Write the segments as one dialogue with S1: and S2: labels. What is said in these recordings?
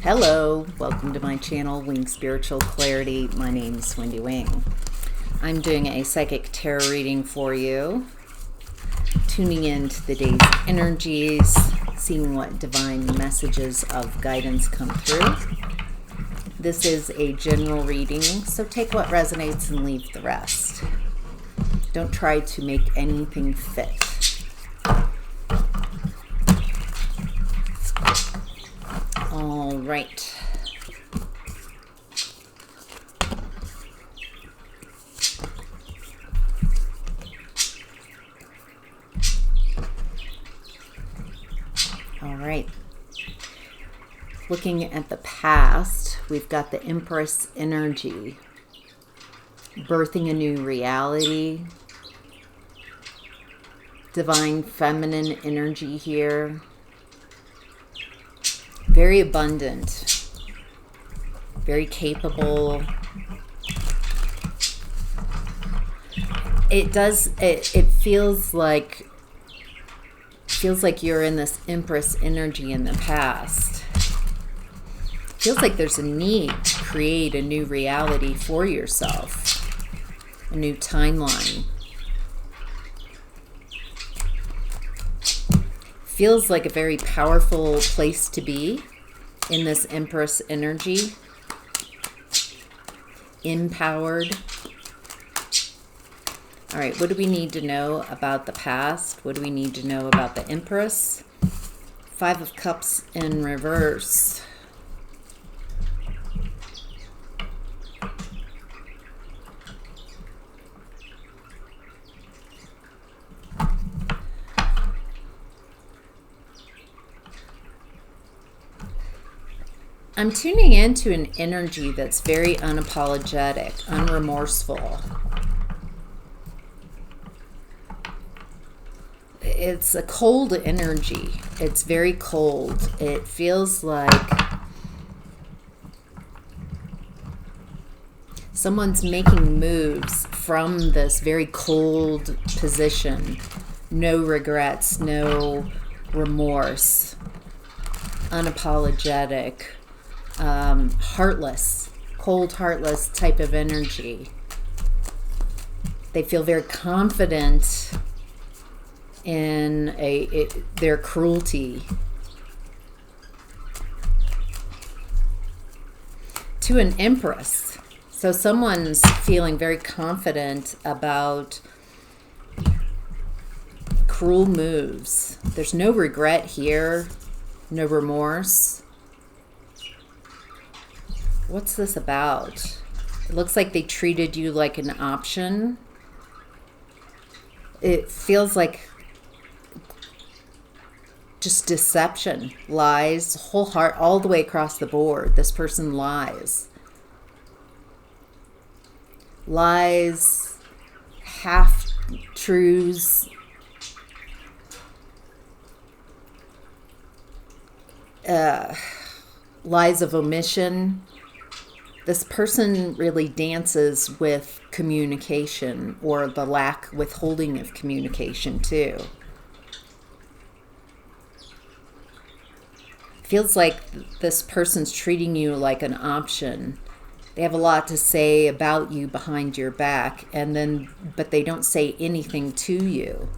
S1: Hello, welcome to my channel, Wing Spiritual Clarity. My name's Wendy Wing. I'm doing a psychic tarot reading for you, tuning into the day's energies, seeing what divine messages of guidance come through. This is a general reading, so take what resonates and leave the rest. Don't try to make anything fit. All right. All right. Looking at the past, we've got the Empress energy, birthing a new reality, divine feminine energy here. Very abundant, very capable. It feels like you're in this Empress energy in the past. Feels like there's a need to create a new reality for yourself, a new timeline. Feels like a very powerful place to be in this Empress energy. Empowered. All right, what do we need to know about the past? What do we need to know about the Empress? Five of Cups in reverse. I'm tuning into an energy that's very unapologetic, unremorseful. It's a cold energy. It's very cold. It feels like someone's making moves from this very cold position. No regrets, no remorse, unapologetic. Heartless, cold, heartless type of energy. They feel very confident in their cruelty. To an Empress. So someone's feeling very confident about cruel moves. There's no regret here, no remorse. What's this about? It looks like they treated you like an option. It feels like just deception, lies, whole heart, all the way across the board. This person lies. Lies, half-truths, lies of omission. This person really dances with communication, or the withholding of communication too. Feels like this person's treating you like an option. They have a lot to say about you behind your back, but they don't say anything to you.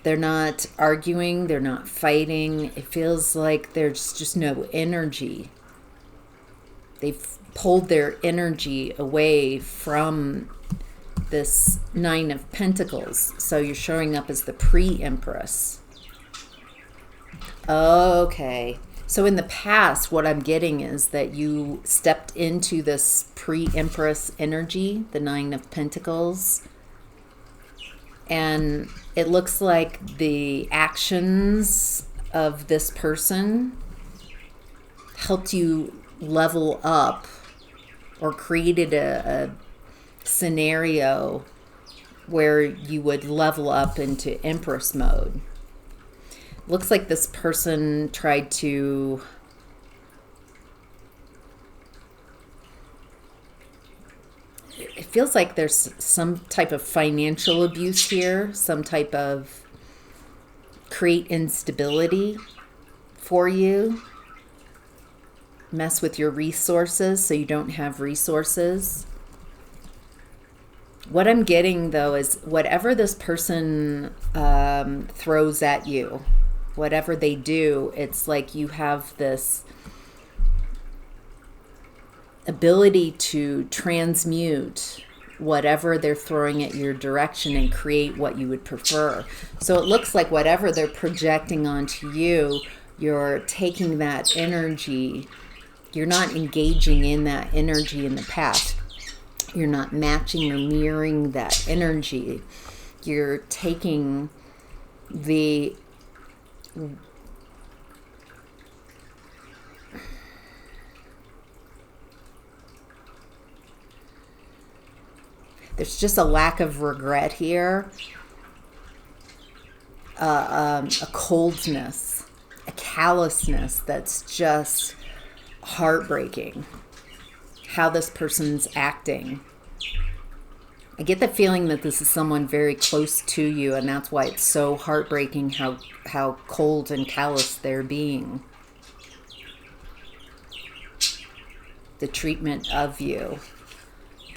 S1: They're not arguing, they're not fighting. It feels like there's just no energy. They've pulled their energy away from this Nine of Pentacles. So you're showing up as the pre-Empress. Okay. So in the past, what I'm getting is that you stepped into this pre-Empress energy, the Nine of Pentacles. And it looks like the actions of this person helped you level up, or created a scenario where you would level up into Empress mode. Looks like this person tried to it feels like there's some type of financial abuse here, some type of create instability for you. mess with your resources so you don't have resources. What I'm getting, though, is whatever this person throws at you, whatever they do, it's like you have this ability to transmute whatever they're throwing at your direction and create what you would prefer. So it looks like whatever they're projecting onto you, you're taking that energy, you're not engaging in that energy in the past. You're not matching or mirroring that energy. You're taking the there's just a lack of regret here, a coldness, a callousness that's just heartbreaking. How this person's acting. I get the feeling that this is someone very close to you, and that's why it's so heartbreaking how cold and callous they're being. The treatment of you.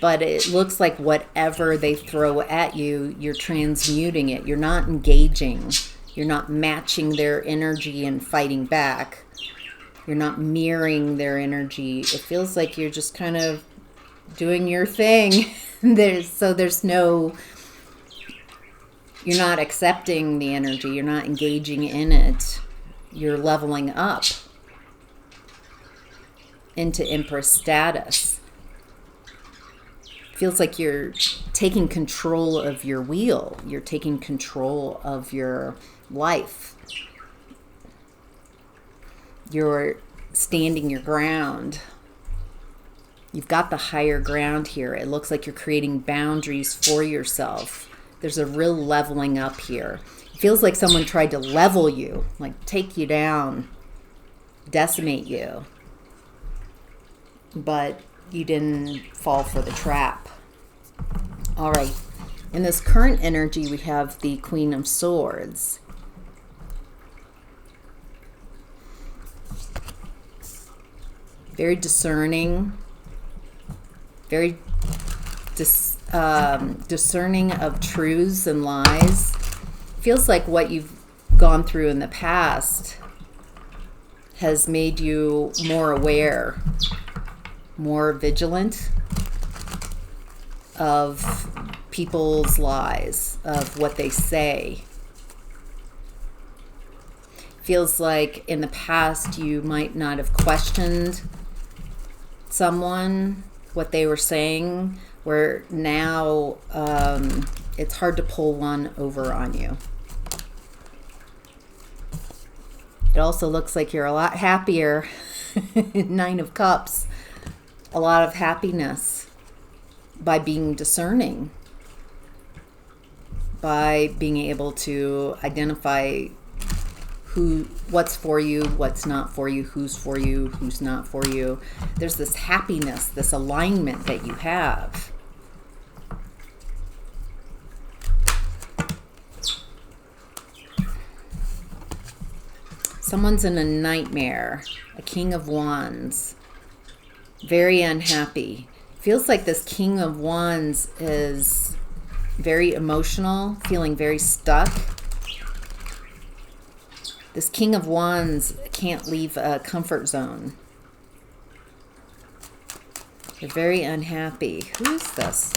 S1: But it looks like whatever they throw at you, you're transmuting it. You're not engaging. You're not matching their energy and fighting back. You're not mirroring their energy. It feels like you're just kind of doing your thing. There's no, you're not accepting the energy. You're not engaging in it. You're leveling up into Empress status. Feels like you're taking control of your wheel. You're taking control of your life. You're standing your ground. You've got the higher ground here. It looks like you're creating boundaries for yourself. There's a real leveling up here. It feels like someone tried to level you, like take you down, decimate you. But you didn't fall for the trap. All right. In this current energy, we have the Queen of Swords. Very discerning. Very discerning of truths and lies. Feels like what you've gone through in the past has made you more aware, more vigilant of people's lies, of what they say. Feels like in the past you might not have questioned someone, what they were saying, where now it's hard to pull one over on you. It also looks like you're a lot happier. Nine of Cups. A lot of happiness by being discerning, by being able to identify what's for you, what's not for you, who's not for you. There's this happiness, this alignment that you have. Someone's in a nightmare, a King of Wands, very unhappy. Feels like this King of Wands is very emotional, feeling very stuck. This King of Wands can't leave a comfort zone. They're very unhappy. Who is this?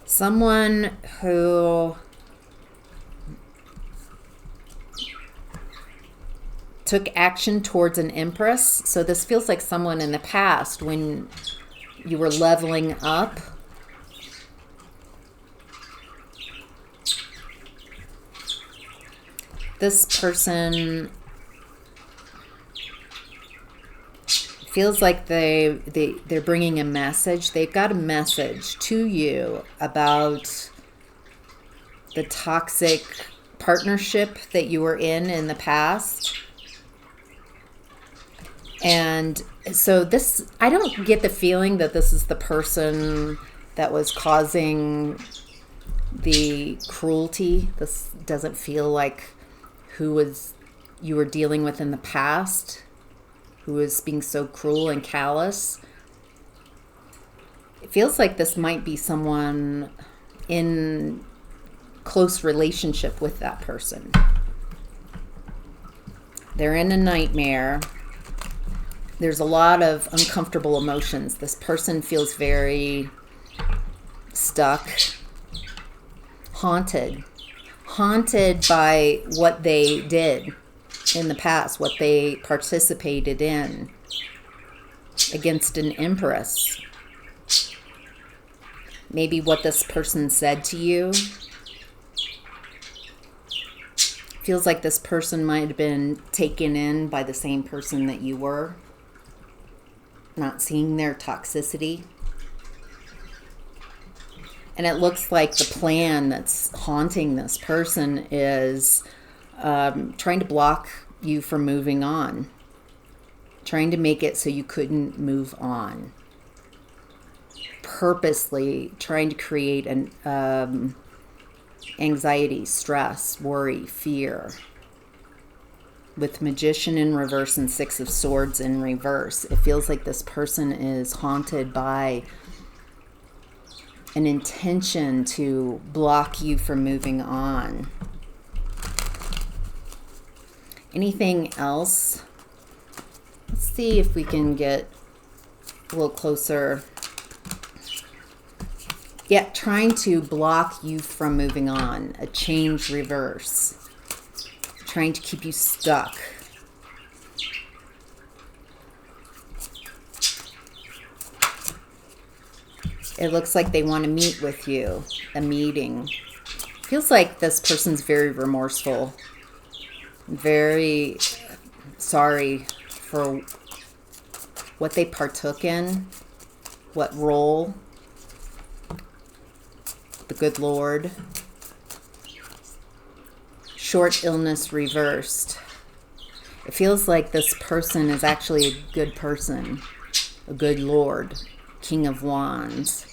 S1: Someone who took action towards an Empress. So this feels like someone in the past when you were leveling up. This person feels like they're bringing a message. They've got a message to you about the toxic partnership that you were in the past. And so this, I don't get the feeling that this is the person that was causing the cruelty. This doesn't feel like you were dealing with in the past, who was being so cruel and callous. It feels like this might be someone in close relationship with that person. They're in a nightmare. There's a lot of uncomfortable emotions. This person feels very stuck, haunted by what they did in the past, what they participated in against an empress. Maybe what this person said to you. Feels like this person might have been taken in by the same person that you were, not seeing their toxicity. And it looks like the plan that's haunting this person is trying to block you from moving on, trying to make it so you couldn't move on, purposely trying to create an anxiety, stress, worry, fear. With Magician in reverse and Six of Swords in reverse, it feels like this person is haunted by an intention to block you from moving on. Anything else? Let's see if we can get a little closer. Yeah, trying to block you from moving on. A change reverse. Trying to keep you stuck. It looks like they want to meet with you. A meeting. Feels like this person's very remorseful. Very sorry for what they partook in. What role. The good Lord. Short illness reversed. It feels like this person is actually a good person. A good Lord. King of Wands.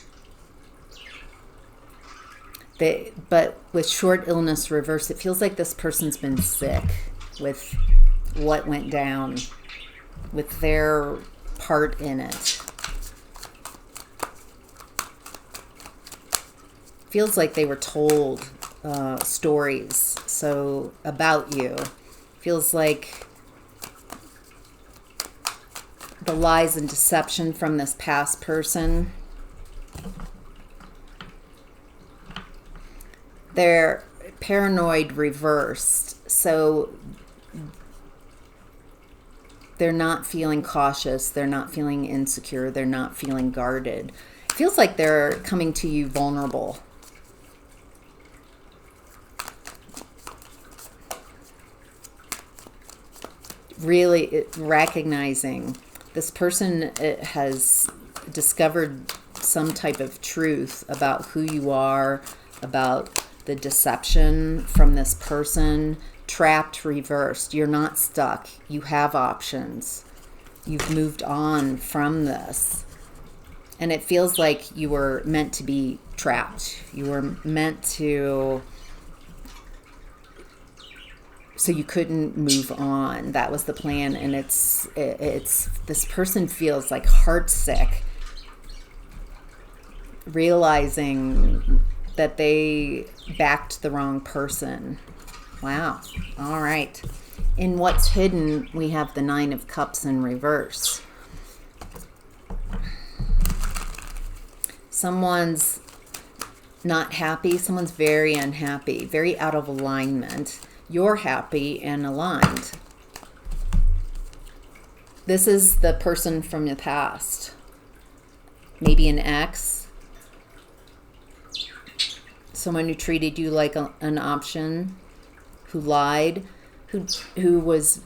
S1: But with short illness reversed, it feels like this person's been sick with what went down, with their part in it. Feels like they were told stories about you. Feels like the lies and deception from this past person. They're paranoid reversed, so they're not feeling cautious, they're not feeling insecure, they're not feeling guarded. It feels like they're coming to you vulnerable. Really recognizing this person has discovered some type of truth about who you are, about the deception from this person. Trapped reversed. You're not stuck. You have options. You've moved on from this. And it feels like you were meant to be trapped. You were meant to... so you couldn't move on. That was the plan. And it's this person feels like heartsick, realizing that they backed the wrong person. Wow. All right. In what's hidden, we have the Nine of Cups in reverse. Someone's not happy. Someone's very unhappy, very out of alignment. You're happy and aligned. This is the person from the past. Maybe an ex. Someone who treated you like an option, who lied, who was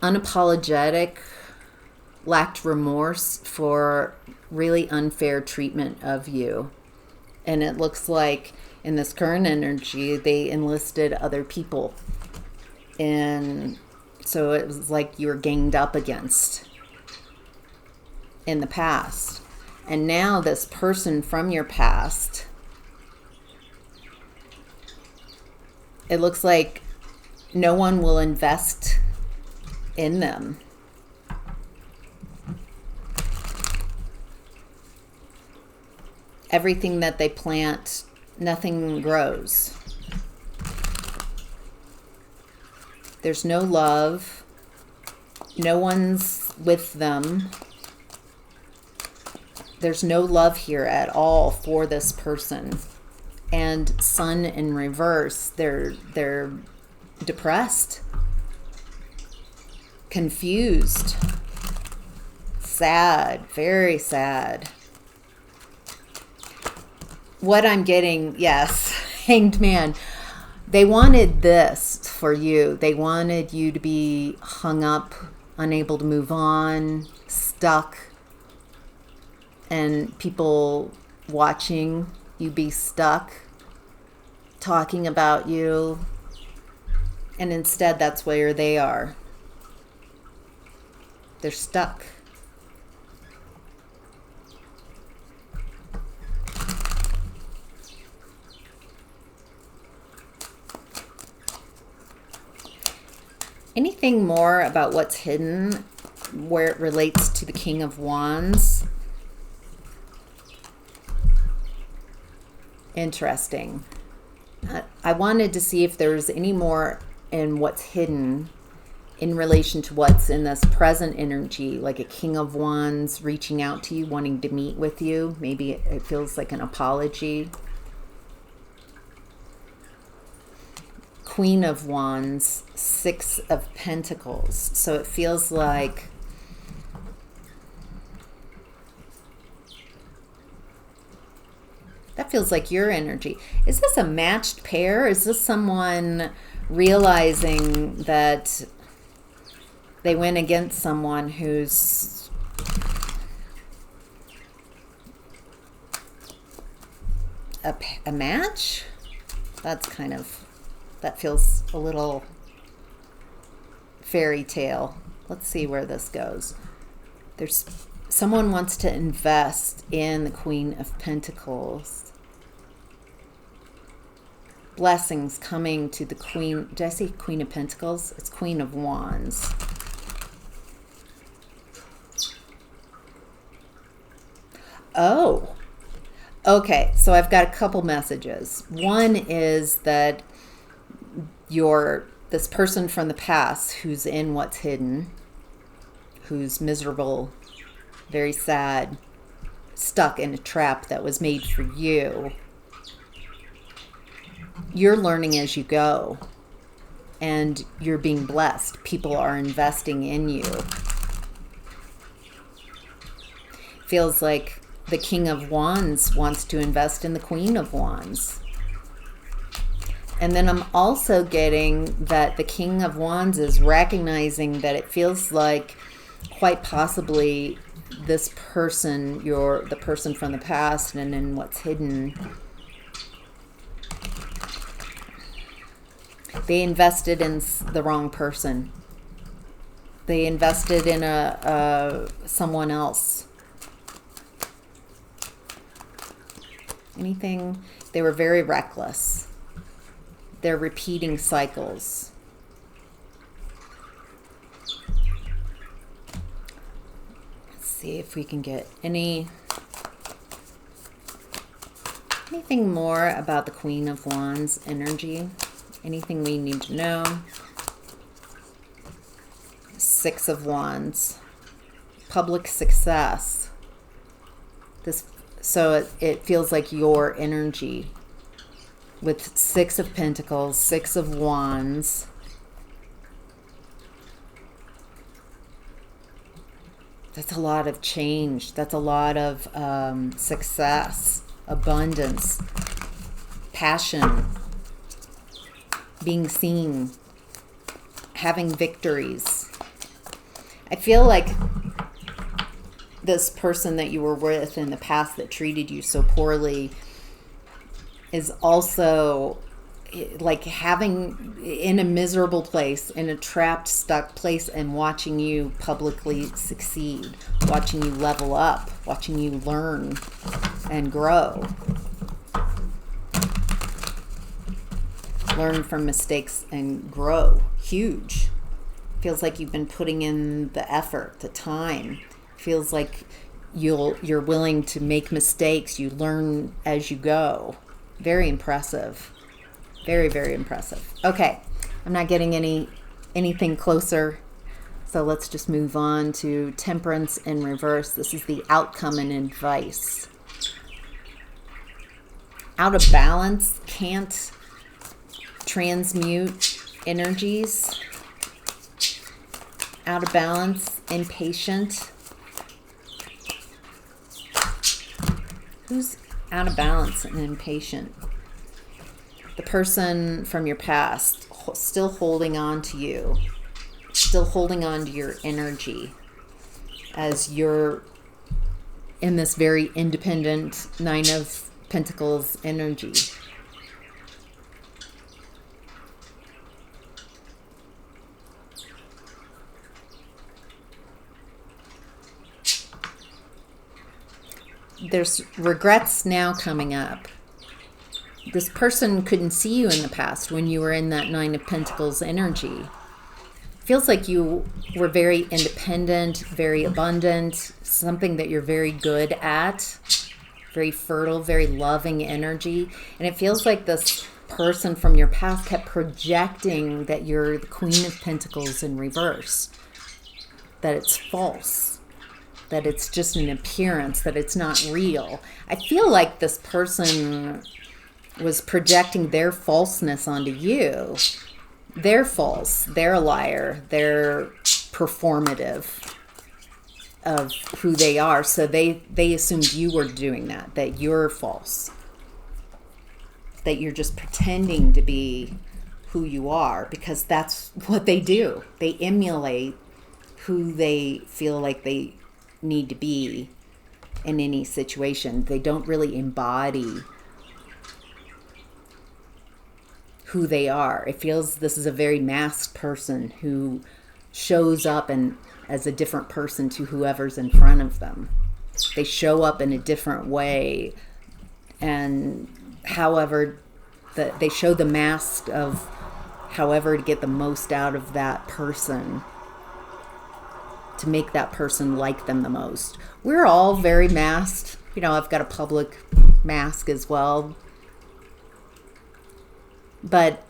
S1: unapologetic, lacked remorse for really unfair treatment of you. And it looks like in this current energy, they enlisted other people. And so it was like you were ganged up against in the past. And now this person from your past it looks like no one will invest in them. Everything that they plant, nothing grows. There's no love. No one's with them. There's no love here at all for this person. And Sun in reverse, they're depressed, confused, sad, very sad. What I'm getting, yes, Hanged Man. They wanted this for you. They wanted you to be hung up, unable to move on, stuck, and people watching you be stuck, talking about you. And instead, that's where they are. They're stuck. Anything more about what's hidden where it relates to the King of Wands? Interesting. I wanted to see if there's any more in what's hidden in relation to what's in this present energy, like a King of Wands reaching out to you, wanting to meet with you. Maybe it feels like an apology. Queen of Wands, Six of Pentacles. So it feels like that feels like your energy. Is this a matched pair? Is this someone realizing that they went against someone who's a match? That's kind of, that feels a little fairy tale. Let's see where this goes. There's someone wants to invest in the Queen of Pentacles. Blessings coming to the Queen. Did I say Queen of Pentacles? It's Queen of Wands. Oh, okay. So I've got a couple messages. One is that this person from the past who's in what's hidden, who's miserable, very sad, stuck in a trap that was made for you. You're learning as you go, and you're being blessed. People are investing in you. Feels like the King of Wands wants to invest in the Queen of Wands. And then I'm also getting that the King of Wands is recognizing that it feels like quite possibly this person, the person from the past and in what's hidden, they invested in the wrong person. They invested in someone else. Anything? They were very reckless. They're repeating cycles. Let's see if we can get anything more about the Queen of Wands energy. Anything we need to know? Six of Wands. Public success. So it feels like your energy with Six of Pentacles, Six of Wands. That's a lot of change. That's a lot of success, abundance, passion, being seen, having victories. I feel like this person that you were with in the past that treated you so poorly is also like having in a miserable place, in a trapped, stuck place, and watching you publicly succeed, watching you level up, watching you learn and grow. learn from mistakes and grow. Huge. Feels like you've been putting in the effort, the time. Feels like you're willing to make mistakes. You learn as you go. Very impressive. Very, very impressive. Okay, I'm not getting anything closer. So let's just move on to Temperance in reverse. This is the outcome and advice. Out of balance, can't transmute energies. Out of balance, impatient. Who's out of balance and impatient? The person from your past, still holding on to you, still holding on to your energy as you're in this very independent Nine of Pentacles energy. There's regrets now coming up. This person couldn't see you in the past when you were in that Nine of Pentacles energy. Feels like you were very independent, very abundant, something that you're very good at, very fertile, very loving energy. And it feels like this person from your past kept projecting that you're the Queen of Pentacles in reverse, that it's false, that it's just an appearance, that it's not real. I feel like this person was projecting their falseness onto you. They're false, they're a liar, they're performative of who they are. So they assumed you were doing that you're false, that you're just pretending to be who you are, because that's what they do. They emulate who they feel like they need to be in any situation. They don't really embody who they are. It feels this is a very masked person who shows up and as a different person to whoever's in front of them. They show up in a different way, and however they show the mask of however to get the most out of that person, to make that person like them the most. We're all very masked. You know, I've got a public mask as well. But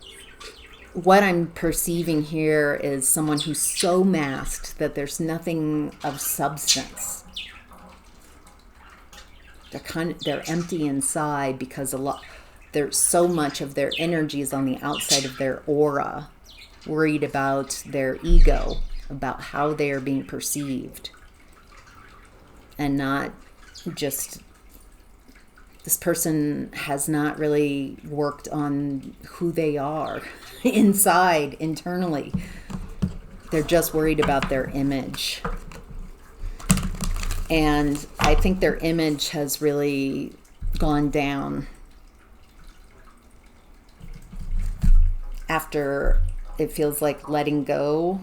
S1: what I'm perceiving here is someone who's so masked that there's nothing of substance. They're empty inside because there's so much of their energy is on the outside of their aura, worried about their ego, about how they are being perceived, and not just, this person has not really worked on who they are inside, internally. They're just worried about their image. And I think their image has really gone down after it feels like letting go,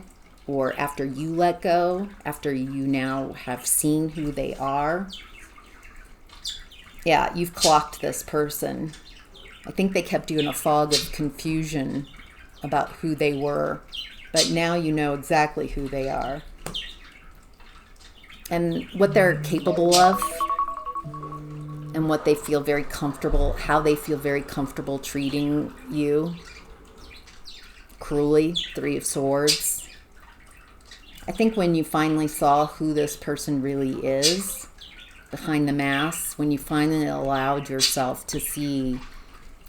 S1: or after you let go, after you now have seen who they are. Yeah, you've clocked this person. I think they kept you in a fog of confusion about who they were, but now you know exactly who they are and what they're capable of, and what they feel very comfortable, how they feel very comfortable treating you cruelly. Three of Swords. I think when you finally saw who this person really is behind the mask, when you finally allowed yourself to see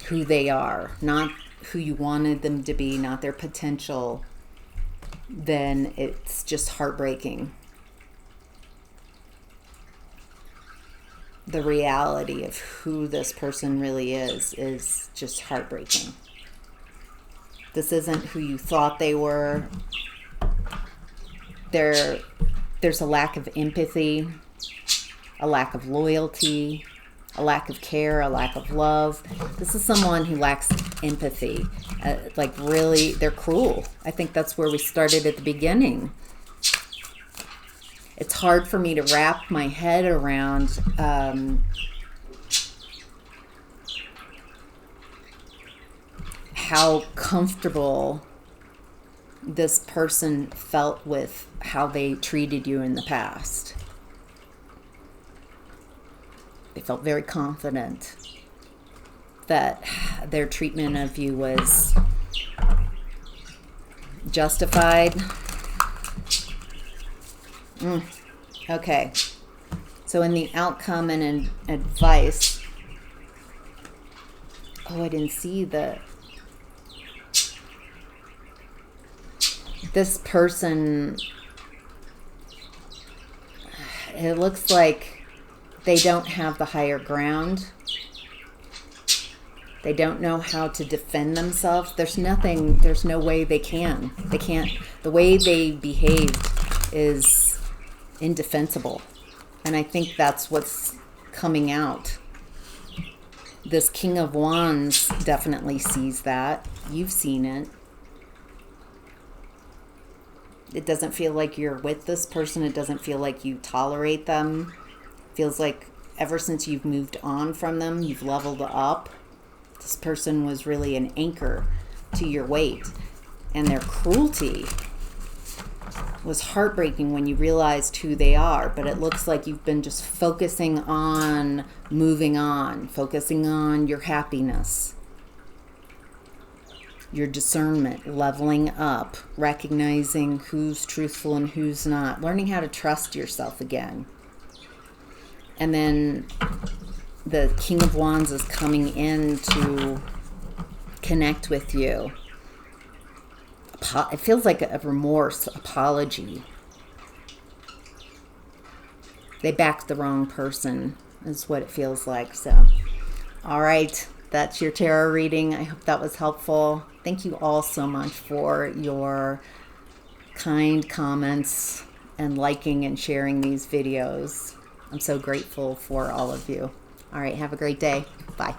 S1: who they are, not who you wanted them to be, not their potential, then it's just heartbreaking. The reality of who this person really is just heartbreaking. This isn't who you thought they were. There's a lack of empathy, a lack of loyalty, a lack of care, a lack of love. This is someone who lacks empathy. Like really, they're cruel. I think that's where we started at the beginning. It's hard for me to wrap my head around how comfortable this person felt with how they treated you in the past. They felt very confident that their treatment of you was justified. Okay. So in the outcome and advice, oh, I didn't see this person, it looks like they don't have the higher ground. They don't know how to defend themselves. There's no way they can. They can't. The way they behaved is indefensible. And I think that's what's coming out. This King of Wands definitely sees that. You've seen it. It doesn't feel like you're with this person. It doesn't feel like you tolerate them. It feels like ever since you've moved on from them, you've leveled up. This person was really an anchor to your weight. And their cruelty was heartbreaking when you realized who they are. But it looks like you've been just focusing on moving on, focusing on your happiness, your discernment, leveling up, recognizing who's truthful and who's not, learning how to trust yourself again. And then the King of Wands is coming in to connect with you. It feels like a remorse, apology. They backed the wrong person is what it feels like. So, all right, that's your tarot reading. I hope that was helpful. Thank you all so much for your kind comments and liking and sharing these videos. I'm so grateful for all of you. All right, have a great day. Bye.